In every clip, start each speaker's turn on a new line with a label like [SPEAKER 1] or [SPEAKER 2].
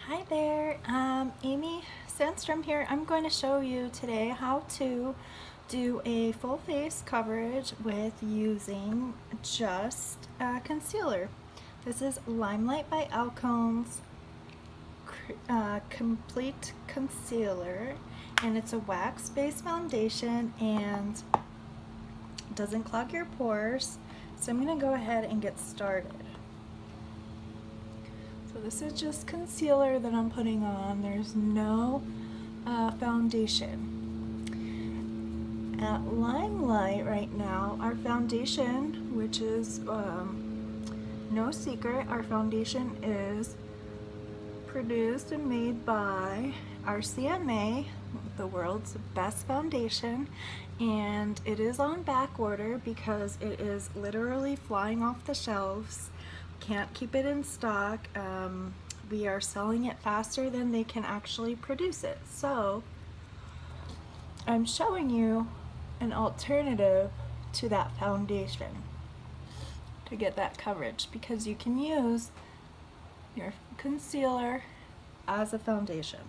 [SPEAKER 1] Hi there, Amy Sandstrom here. I'm going to show you today how to do a full face coverage with using just concealer. This is LimeLight by Alcone's Complete Concealer, and it's a wax-based foundation and doesn't clog your pores. So I'm going to go ahead and get started. So this is just concealer that I'm putting on. There's no foundation. At LimeLight right now, our foundation, which is no secret, our foundation is produced and made by our CMA, the world's best foundation, and it is on back order because it is literally flying off the shelves. Can't keep it in stock. We are selling it faster than they can actually produce it. So I'm showing you an alternative to that foundation to get that coverage, because you can use your concealer as a foundation.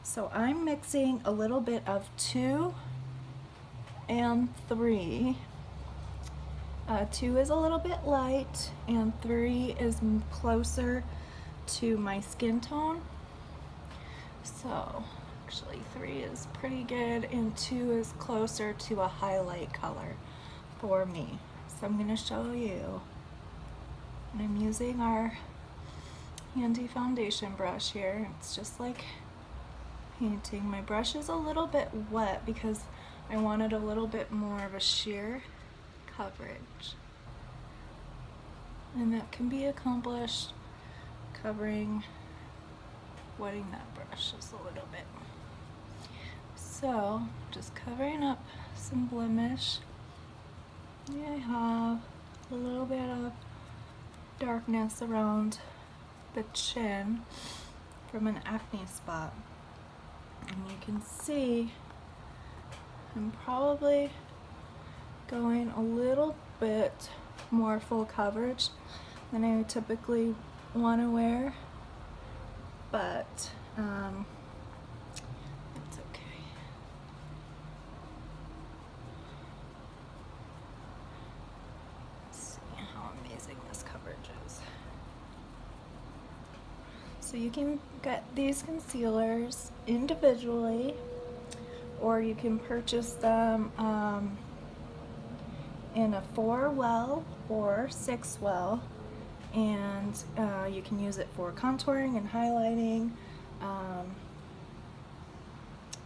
[SPEAKER 1] So I'm mixing a little bit of 2 and 3. 2 is a little bit light and 3 is closer to my skin tone. So actually 3 is pretty good and 2 is closer to a highlight color for me. So I'm going to show you. And I'm using our handy foundation brush here. It's just like painting. My brush is a little bit wet because I wanted a little bit more of a sheer coverage, and that can be accomplished wetting that brush just a little bit. So just covering up some blemish. I have a little bit of darkness around the chin from an acne spot, and you can see I'm probably going a little bit more full coverage than I would typically want to wear, but it's okay. Let's see how amazing this coverage is. So you can get these concealers individually, or you can purchase them in a 4-well or 6-well, and you can use it for contouring and highlighting,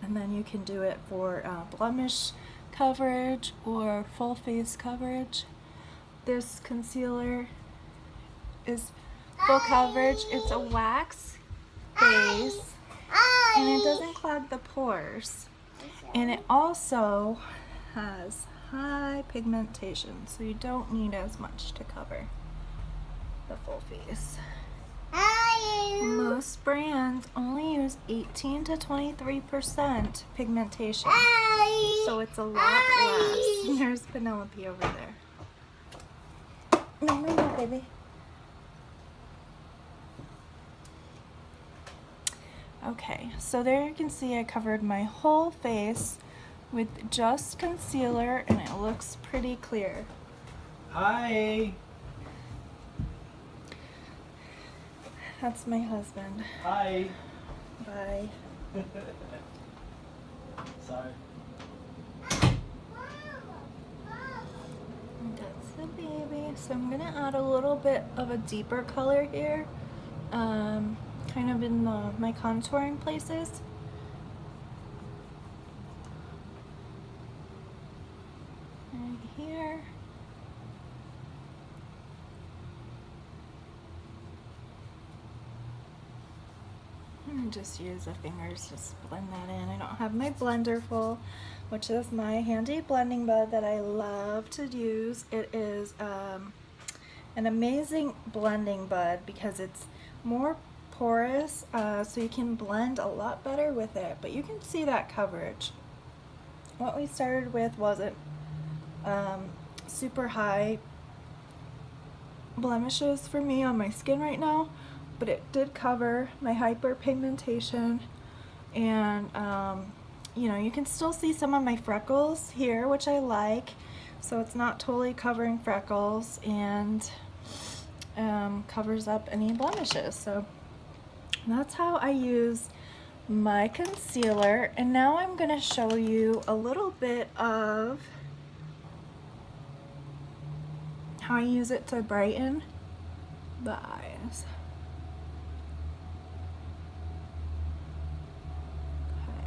[SPEAKER 1] and then you can do it for blemish coverage or full face coverage. This concealer is full coverage. It's a wax base and it doesn't clog the pores, and it also has high pigmentation, so you don't need as much to cover the full face. Most brands only use 18 to 23% pigmentation, so it's a lot less. There's Penelope over there. No, baby. Okay, so there you can see I covered my whole face with just concealer, and it looks pretty clear.
[SPEAKER 2] Hi.
[SPEAKER 1] That's my husband.
[SPEAKER 2] Hi.
[SPEAKER 1] Bye.
[SPEAKER 2] Sorry.
[SPEAKER 1] That's the baby. So I'm gonna add a little bit of a deeper color here, kind of in my contouring places. Right here. And just use the fingers, just blend that in. I don't have my blender full, which is my handy blending bud that I love to use. It is an amazing blending bud because it's more porous, so you can blend a lot better with it, but you can see that coverage. What we started with wasn't super high blemishes for me on my skin right now, but it did cover my hyperpigmentation, and you know, you can still see some of my freckles here, which I like. So it's not totally covering freckles, and covers up any blemishes. So that's how I use my concealer. And now I'm going to show you a little bit of how I use it to brighten the eyes. Okay.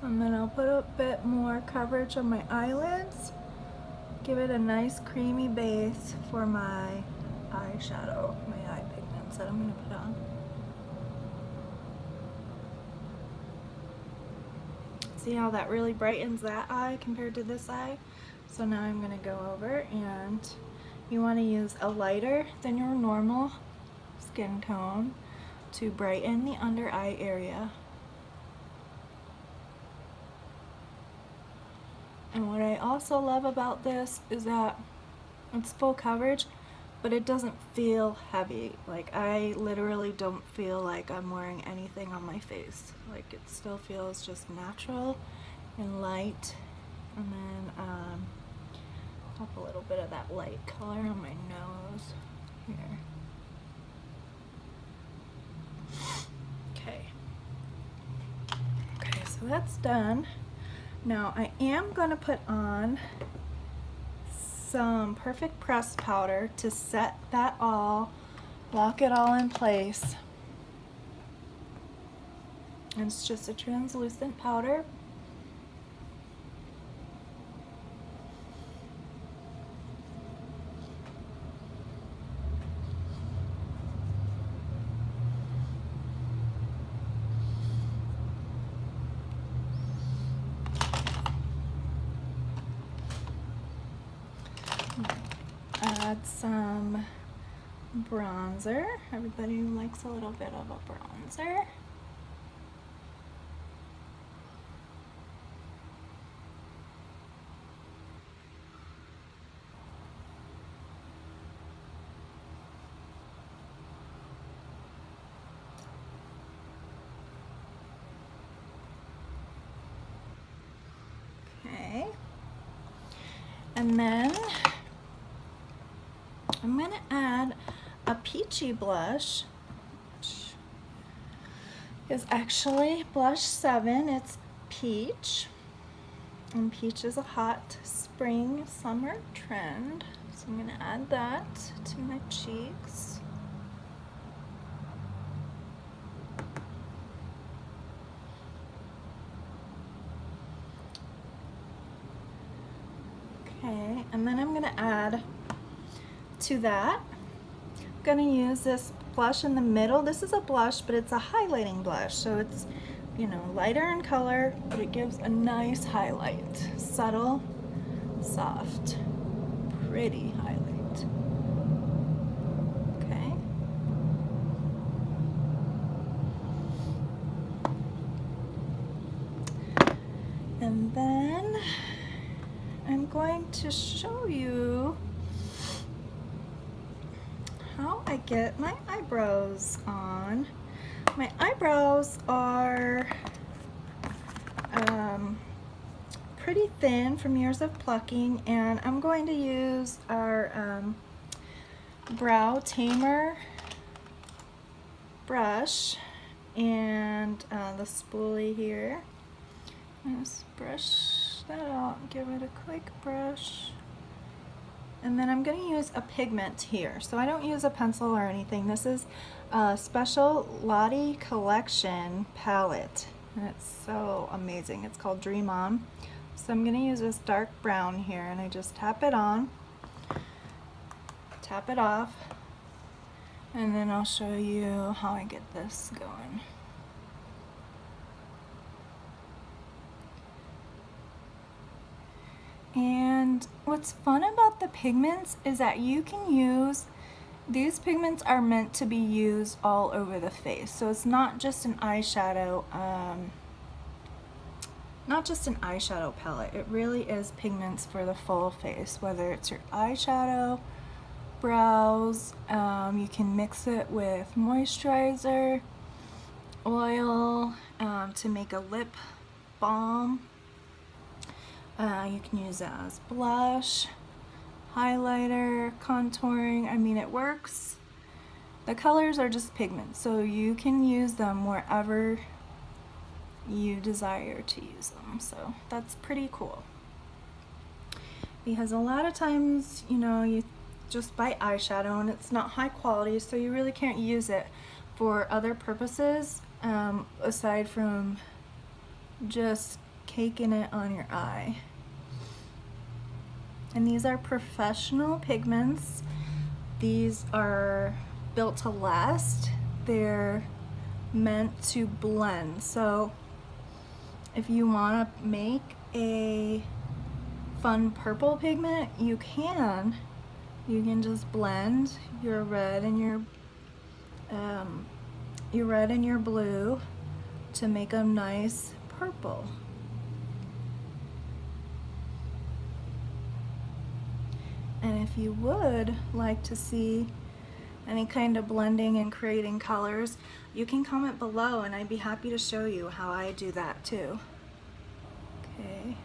[SPEAKER 1] And then I'll put a bit more coverage on my eyelids. Give it a nice creamy base for my eyeshadow, my eye pigments that I'm going to put on. See how that really brightens that eye compared to this eye? So now I'm going to go over, and you want to use a lighter than your normal skin tone to brighten the under eye area. And what I also love about this is that it's full coverage, but it doesn't feel heavy. Like, I literally don't feel like I'm wearing anything on my face. Like, it still feels just natural and light. And then pop a little bit of that light color on my nose here. Okay. Okay, so that's done. Now I am going to put on some Perfect Press powder to set that all, lock it all in place. And it's just a translucent powder. Add some bronzer. Everybody likes a little bit of a bronzer. Okay. And then I'm going to add a peachy blush, which is actually blush 7. It's peach, and peach is a hot spring summer trend. So I'm going to add that to my cheeks. Okay, and then I'm going to add to that, I'm going to use this blush in the middle. This is a blush, but it's a highlighting blush, so it's, you know, lighter in color, but it gives a nice highlight. Subtle, soft, pretty highlight. Okay. And then I'm going to show you how I get my eyebrows on. My eyebrows are pretty thin from years of plucking, and I'm going to use our brow tamer brush and the spoolie here. Just brush that out and give it a quick brush. And then I'm going to use a pigment here. So I don't use a pencil or anything. This is a special Lottie Collection palette. And it's so amazing. It's called Dream On. So I'm going to use this dark brown here, and I just tap it on, tap it off, and then I'll show you how I get this going. And what's fun about the pigments is that you can use, these pigments are meant to be used all over the face. So it's not just an eyeshadow, palette. It really is pigments for the full face, whether it's your eyeshadow, brows. You can mix it with moisturizer, oil, to make a lip balm. You can use it as blush, highlighter, contouring. I mean, it works. The colors are just pigments, so you can use them wherever you desire to use them. So that's pretty cool. Because a lot of times, you know, you just buy eyeshadow and it's not high quality, so you really can't use it for other purposes aside from just caking it on your eye. And these are professional pigments. These are built to last. They're meant to blend. So if you want to make a fun purple pigment, you can just blend your red and your blue to make a nice purple. And if you would like to see any kind of blending and creating colors, you can comment below and I'd be happy to show you how I do that too. Okay.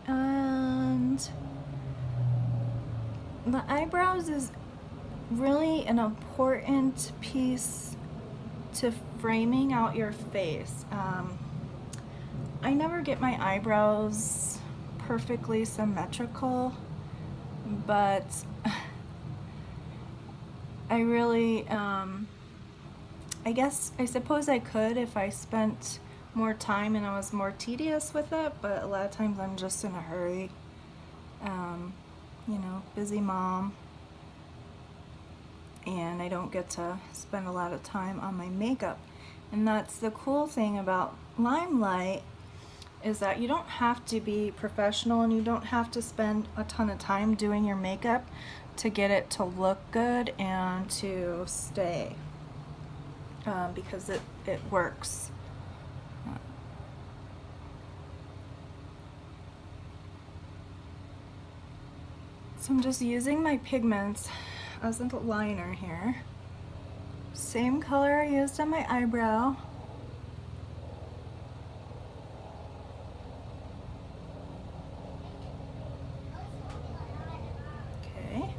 [SPEAKER 1] And the eyebrows is really an important piece to framing out your face. I never get my eyebrows perfectly symmetrical, but I really, I suppose I could if I spent more time and I was more tedious with it, but a lot of times I'm just in a hurry. You know, busy mom, and I don't get to spend a lot of time on my makeup. And that's the cool thing about LimeLight, is that you don't have to be professional and you don't have to spend a ton of time doing your makeup to get it to look good and to stay, because it works. So I'm just using my pigments as a liner here. Same color I used on my eyebrow. Okay.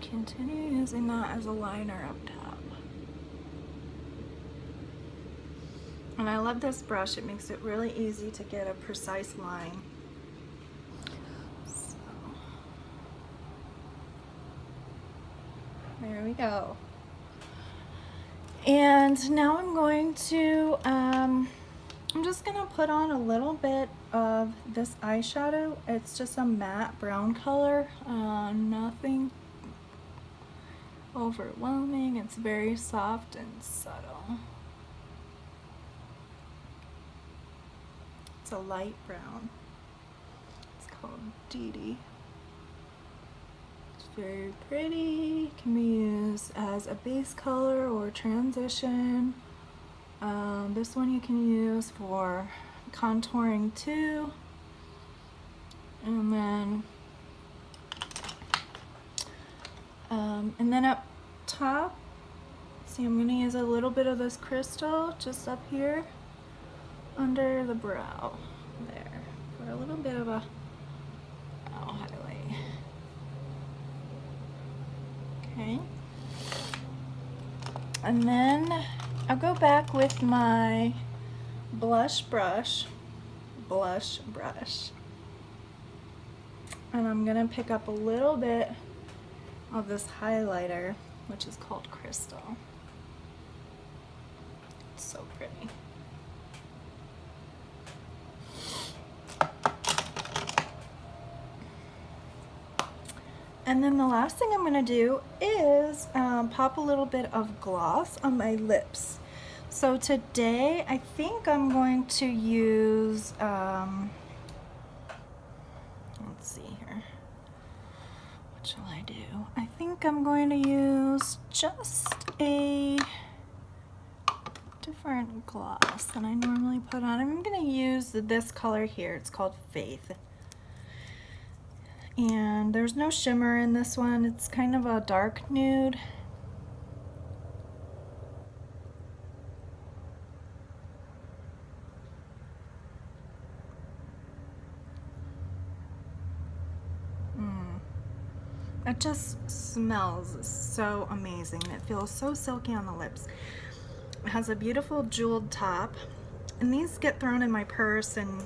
[SPEAKER 1] Continue using that as a liner up top. And I love this brush. It makes it really easy to get a precise line. So, there we go. And now I'm going to, I'm just gonna put on a little bit of this eyeshadow. It's just a matte brown color, nothing overwhelming. It's very soft and subtle. It's a light brown. It's called Dee Dee. It's very pretty. Can be used as a base color or transition. This one you can use for contouring too. And then up top, see, I'm going to use a little bit of this crystal just up here under the brow there for a little bit of a highlight. Okay. And then I'll go back with my blush brush. And I'm going to pick up a little bit of this highlighter, which is called Crystal. It's so pretty. And then the last thing I'm going to do is pop a little bit of gloss on my lips. So today I think I'm going to use, let's see here, what shall I do? I think I'm going to use just a different gloss than I normally put on. I'm going to use this color here. It's called Faith. And there's no shimmer in this one. It's kind of a dark nude. It just smells so amazing. It feels so silky on the lips. It has a beautiful jeweled top, and these get thrown in my purse, and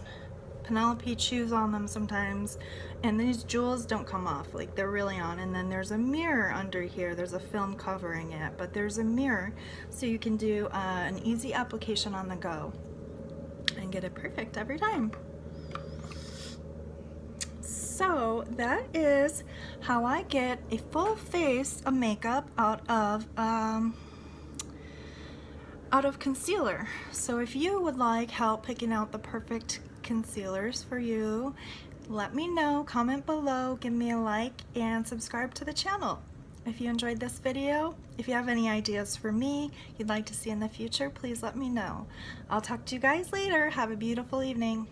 [SPEAKER 1] Penelope chews on them sometimes, and these jewels don't come off, like they're really on. And then there's a mirror under here. There's a film covering it, but there's a mirror, so you can do an easy application on the go and get it perfect every time. So that is how I get a full face of makeup out of concealer. So if you would like help picking out the perfect concealers for you, let me know, comment below, give me a like, and subscribe to the channel. If you enjoyed this video, if you have any ideas for me you'd like to see in the future, please let me know. I'll talk to you guys later. Have a beautiful evening.